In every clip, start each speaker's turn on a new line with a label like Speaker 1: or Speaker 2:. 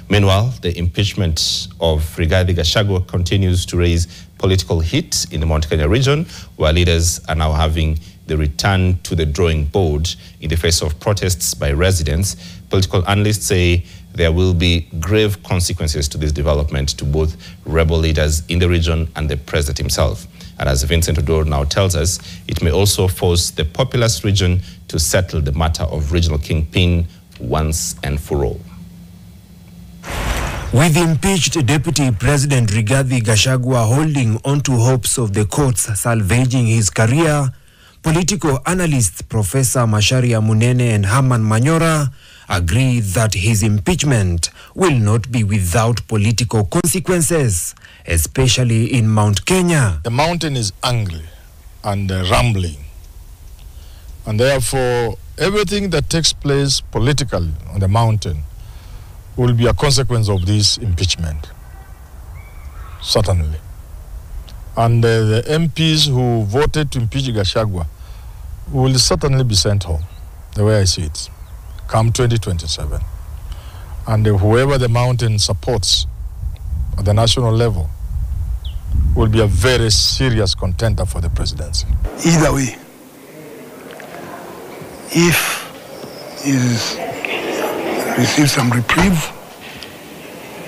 Speaker 1: Meanwhile, the impeachment of Rigathi Gachagua continues to raise political heat in the Mount Kenya region, where leaders are now having the return to the drawing board in the face of protests by residents. Political analysts say there will be grave consequences to this development to both rebel leaders in the region and the president himself. And as Vincent Odor now tells us, it may also force the populous region to settle the matter of regional kingpin once and for all.
Speaker 2: With impeached Deputy President Rigathi Gachagua holding onto hopes of the courts salvaging his career, political analysts Professor Macharia Munene and Herman Manyora agree that his impeachment will not be without political consequences, especially in Mount Kenya.
Speaker 3: The mountain is angry and rumbling, and therefore everything that takes place politically on the mountain will be a consequence of this impeachment, certainly. And the MPs who voted to impeach Gachagua will certainly be sent home, the way I see it, come 2027. And whoever the mountain supports at the national level will be a very serious contender for the presidency.
Speaker 4: Either way, if he receives some reprieve,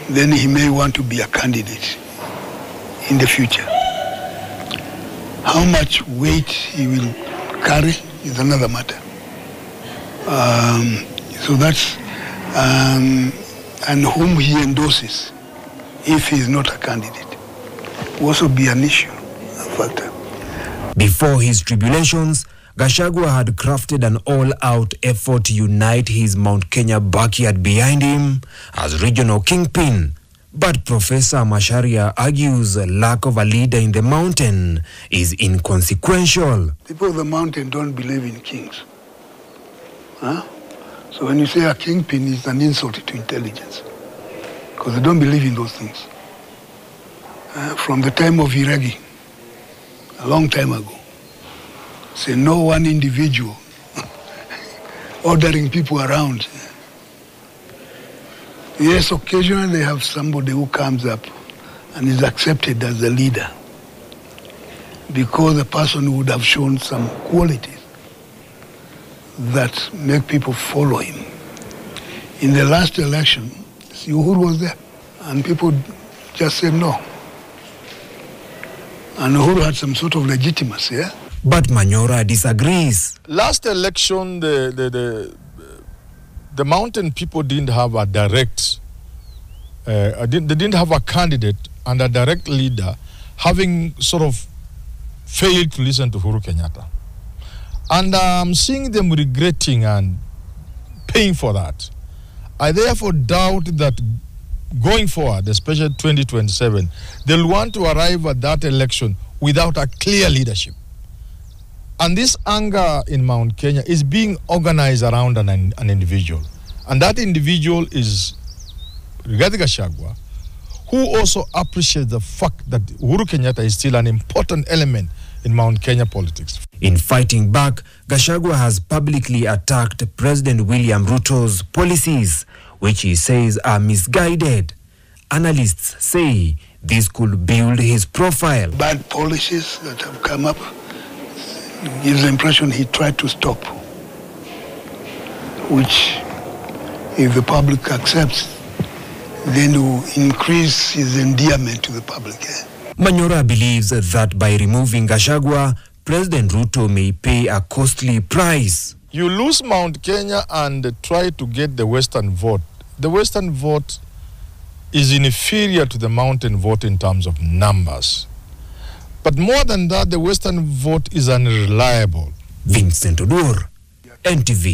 Speaker 4: then he may want to be a candidate in the future. How much weight he will carry is another matter. So that's, and whom he endorses if he is not a candidate will also be an issue, a factor.
Speaker 2: Before his tribulations, Gachagua had crafted an all-out effort to unite his Mount Kenya backyard behind him as regional kingpin. But Professor Macharia argues lack of a leader in the mountain is inconsequential.
Speaker 4: People of the mountain don't believe in kings. Huh? So when you say a kingpin, it's an insult to intelligence, because they don't believe in those things. From the time of Iregi, a long time ago, say no one individual ordering people around. Yes, occasionally they have somebody who comes up and is accepted as the leader because the person would have shown some qualities that make people follow him. In the last election, Uhuru was there, and people just said no. And Uhuru had some sort of legitimacy, yeah?
Speaker 2: But Manyora disagrees.
Speaker 3: Last election, the mountain people didn't have a direct, they didn't have a candidate and a direct leader, having sort of failed to listen to Uhuru Kenyatta. And I'm seeing them regretting and paying for that. I therefore doubt that going forward, especially 2027, they'll want to arrive at that election without a clear leadership. And this anger in Mount Kenya is being organized around an individual. And that individual is Rigathi Gachagua, who also appreciates the fact that Uhuru Kenyatta is still an important element in Mount Kenya politics.
Speaker 2: In fighting back, Gachagua has publicly attacked President William Ruto's policies, which he says are misguided. Analysts say this could build his profile.
Speaker 4: Bad policies that have come up gives the impression he tried to stop, which, if the public accepts, then will increase his endearment to the public.
Speaker 2: Manyora believes that by removing Gachagua, President Ruto may pay a costly price.
Speaker 3: You lose Mount Kenya and try to get the Western vote. The Western vote is inferior to the mountain vote in terms of numbers. But more than that, the Western vote is unreliable.
Speaker 2: Vincent Odor, NTV.